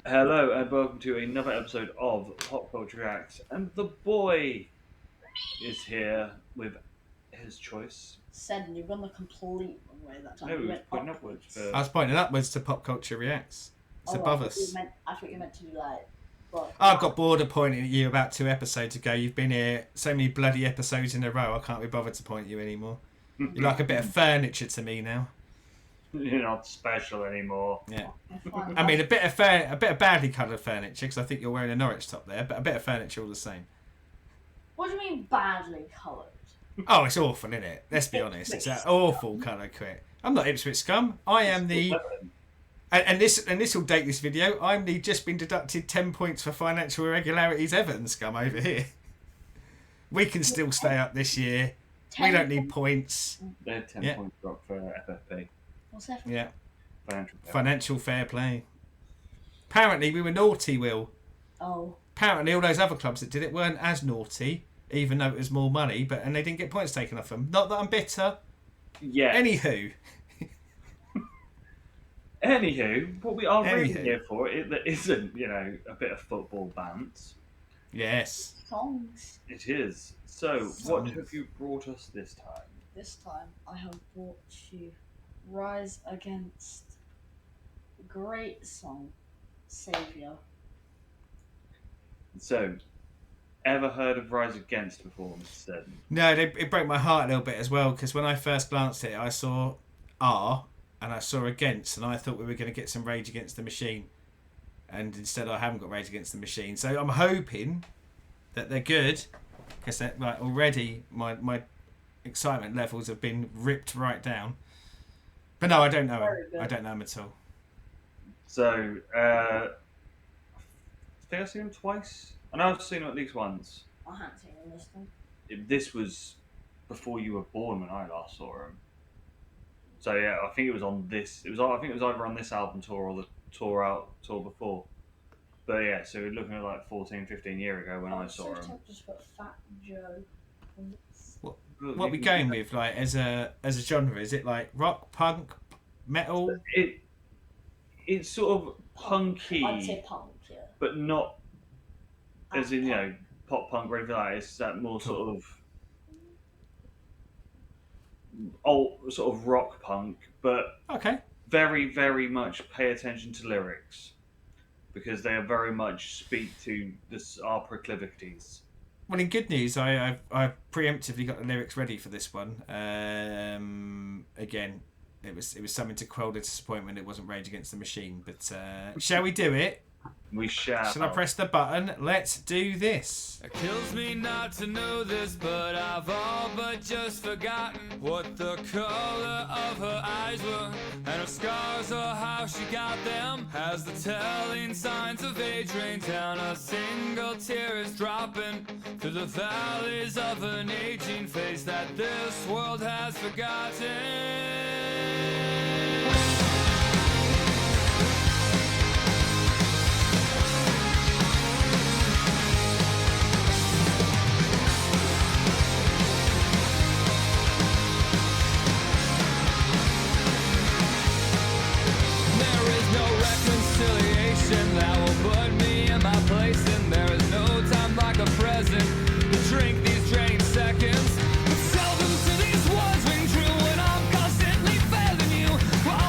Hello and welcome to another episode of PopCulture Reacts, and the boy is here with his choice. Said you run the complete wrong way that time. No, You he was went pointing upwards for. I was pointing upwards to PopCulture Reacts. It's above us. I thought you meant to do like. I've got bored of pointing at you about 2 episodes ago. You've been here so many bloody episodes in a row. I can't be bothered to point at you anymore. You're like a bit of furniture to me now. You're not special anymore. Yeah. I mean, a bit of badly coloured furniture because I think you're wearing a Norwich top there, but a bit of furniture all the same. What do you mean badly coloured? Oh, it's awful, isn't it? Let's be honest. It's an awful colour kit. I'm not Ipswich scum. I am the. And this will date this video. I'm the just been deducted 10 points for financial irregularities Everton scum over here. We can still stay up this year. We don't need points. They had 10 points drop for FFP. What's that? Yeah. Financial fair play. Apparently we were naughty, Will. Oh. Apparently all those other clubs that did it weren't as naughty, even though it was more money, and they didn't get points taken off them. Not that I'm bitter. Yeah. Anywho, what we are really here for isn't, a bit of football bants. Yes. Songs. It is. So, what have you brought us this time? This time I have brought you Rise Against great song, Saviour. So, ever heard of Rise Against before, Mr. Seddon? No, it broke my heart a little bit as well, because when I first glanced at it, I saw R and I saw Against, and I thought we were going to get some Rage Against the Machine. And instead I haven't got Rage Against the Machine. So I'm hoping that they're good, because like, already my excitement levels have been ripped right down. But no, I don't know him. I don't know him at all. So, I think I've seen him twice. I know I've seen him at least once. I haven't seen him this time. This was before you were born when I last saw him. So yeah, I think it was on this. I think it was either on this album tour or the tour before. But yeah, so we're looking at like 14, 15 years ago when I saw him. Just put Fat Joe. What are we going with, like as a genre? Is it like rock, punk, metal? It's sort of punky. I'd say punk, yeah. But not as in, pop punk or anything like that. It's that more sort of old sort of rock punk, but okay. Very, very much pay attention to lyrics because they very much speak to our proclivities. Well, in good news, I preemptively got the lyrics ready for this one. Again, it was something to quell the disappointment it wasn't Rage Against the Machine. But shall we do it? We shall. Shall I press the button? Let's do this. It kills me not to know this, but I've all but just forgotten what the color of her eyes were, and her scars or how she got them. As the telling signs of age rain down, a single tear is dropping through the valleys of an aging face that this world has forgotten. That will put me in my place, and there is no time like the present to drink these draining seconds. But seldom do these words ring true when I'm constantly failing you. Well,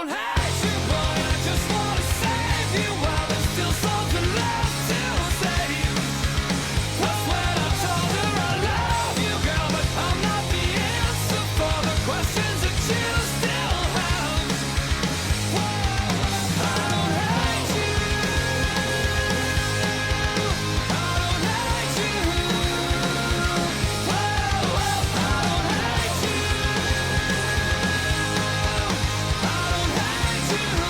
don't hate you, but I just wanna save you while there's still something left to save. That's when I told her I love you, girl, but I'm not the answer for the questions that you still have. I don't hate you. I don't hate you. I don't hate you. I don't hate you, no.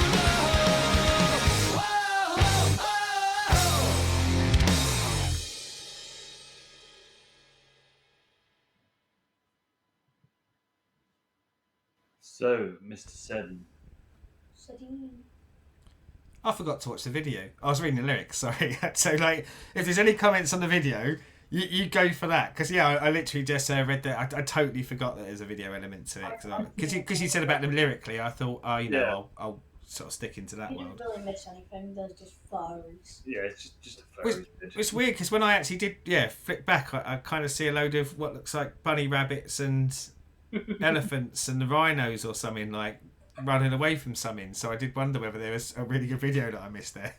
So, Mr. Seven. Sadine. I forgot to watch the video. I was reading the lyrics, sorry. So, like, if there's any comments on the video, you go for that. Because, yeah, I literally just read that. I totally forgot that there's a video element to it. Because you said about them lyrically, I thought, Yeah. I'll sort of stick into that He world. didn't really miss anything. There's just flowers. Yeah, it's just a furry. It's weird because when I actually did, flick back, I kind of see a load of what looks like bunny rabbits and elephants and the rhinos or something, like, running away from something. So I did wonder whether there was a really good video that I missed there.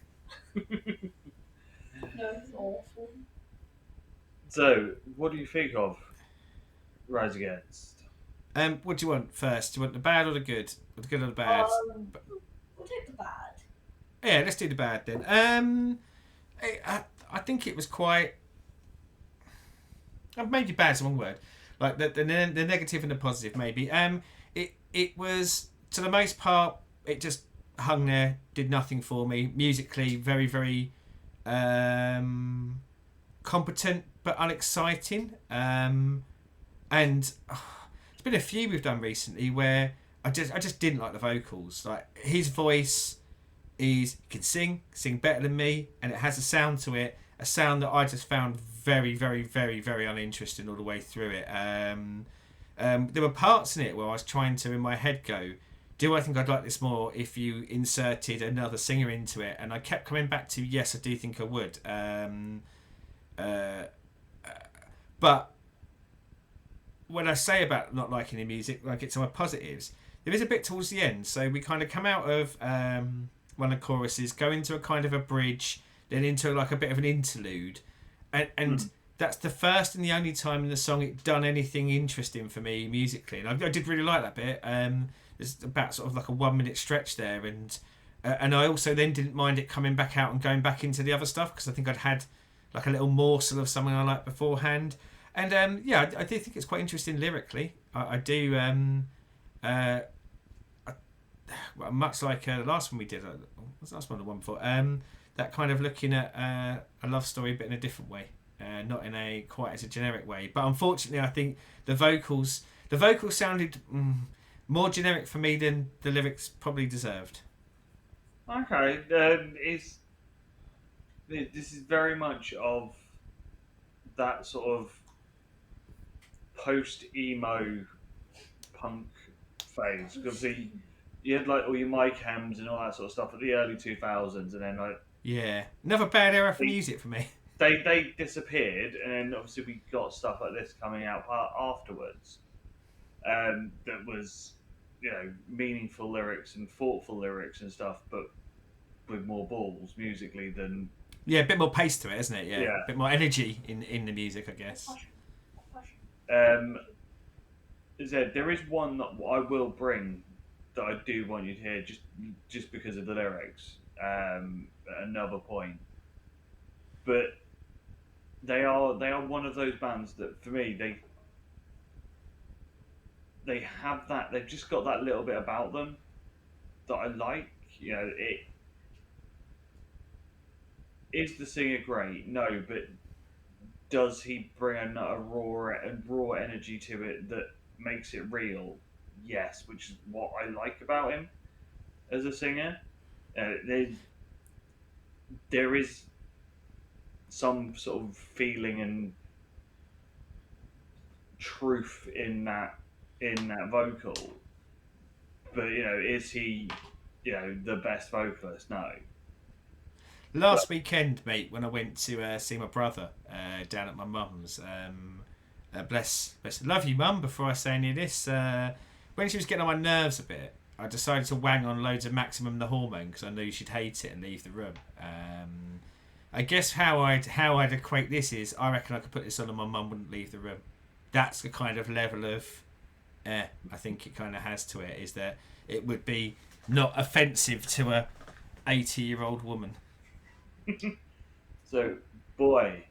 No, it's awful. So, what do you think of Rise Against? What do you want first? Do you want the bad or the good? Or the good or the bad? We'll take the bad. Yeah, let's do the bad then. I think it was quite. Maybe bad's the wrong word. Like the negative and the positive, maybe. It was, to the most part, it just hung there, did nothing for me. Musically, very, very competent but unexciting. And there's been a few we've done recently where I just didn't like the vocals. Like, his voice he can sing better than me, and it has a sound to it, a sound that I just found very, very, very, very uninteresting all the way through it. There were parts in it where I was trying to, in my head, go, do I think I'd like this more if you inserted another singer into it? And I kept coming back to, yes, I do think I would. But when I say about not liking the music, I get to my positives. There is a bit towards the end. So we kind of come out of one of the choruses, go into a kind of a bridge, then into like a bit of an interlude. And that's the first and the only time in the song it done anything interesting for me musically. And I did really like that bit. There's about sort of like a 1 minute stretch there. And I also then didn't mind it coming back out and going back into the other stuff, because I think I'd had like a little morsel of something I liked beforehand. And I do think it's quite interesting lyrically. I do. Much like the last one we did. What's the last one? The one before. That kind of looking at a love story, but in a different way, not in a quite as a generic way. But unfortunately, I think the vocals sounded more generic for me than the lyrics probably deserved. Okay, this is very much of that sort of post emo punk phase. Because you had like all your Mike Hems and all that sort of stuff at the early 2000s, and then like Another bad era for music for me. they disappeared, and then obviously we got stuff like this coming out afterwards. That was, meaningful lyrics and thoughtful lyrics and stuff, but with more balls musically than. Yeah, a bit more pace to it, isn't it? Yeah. A bit more energy in the music, I guess. There is one that I will bring that I do want you to hear, just because of the lyrics. At another point, but they are one of those bands that for me they have that, they've just got that little bit about them that I like. Is the singer great? No, but does he bring a raw energy to it that makes it real? Yes, which is what I like about him as a singer. There is some sort of feeling and truth in that vocal, but is he the best vocalist? No. Last weekend, mate, when I went to see my brother down at my mum's, bless, love you, mum. Before I say any of this, when she was getting on my nerves a bit, I decided to wang on loads of Maximum the Hormone because I knew she'd hate it and leave the room. I guess how I'd equate this is I reckon I could put this on and my mum wouldn't leave the room. That's the kind of level of I think it kind of has to it, is that it would be not offensive to a 80-year-old woman. So, boy,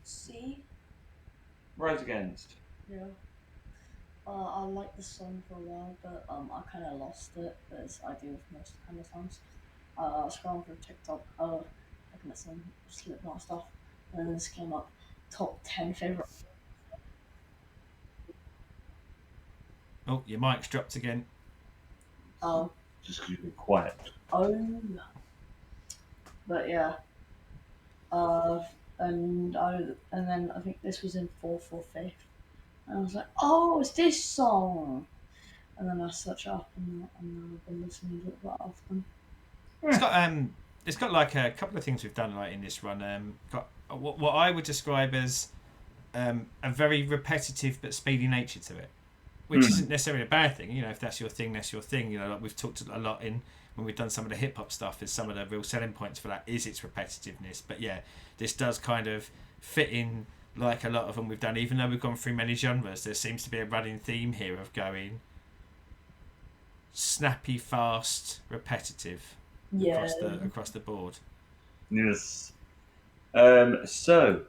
See? Rise Against. Yeah. I liked the song for a while, but I kind of lost it, as I do with most kind of songs. I was scrolling through TikTok, looking at some Slipknot stuff, and then this came up, top 10 favorite. Oh, your mic's dropped again. Oh, Just because you've been quiet. oh, but yeah. And then I think this was in fourth or fifth, and I was like, oh, it's this song. And then I searched up, and I've been listening to it quite often. It's got like a couple of things we've done like in this run. Got what I would describe as a very repetitive but speedy nature to it, which isn't necessarily a bad thing. You know, if that's your thing, that's your thing. You know, like we've talked a lot in when we've done some of the hip hop stuff. Is some of the real selling points for that is its repetitiveness. But yeah, this does kind of fit in like a lot of them we've done. Even though we've gone through many genres, there seems to be a running theme here of going snappy, fast, repetitive Yeah. across the board. Yes. So,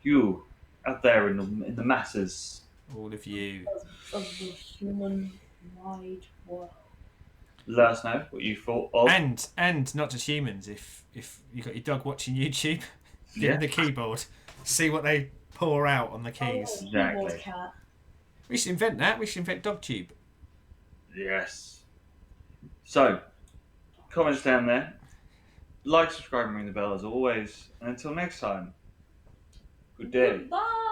you out there in the masses, All of you. Of the human-wide world. let us know what you thought of. And not just humans. If you got your dog watching YouTube, give Yeah. them the keyboard, see what they pour out on the keys. Oh, Exactly. keyboard cat. We should invent that. We should invent DogTube. Yes. So, comments down there. Like, subscribe, and ring the bell as always. And until next time, good day. Bye.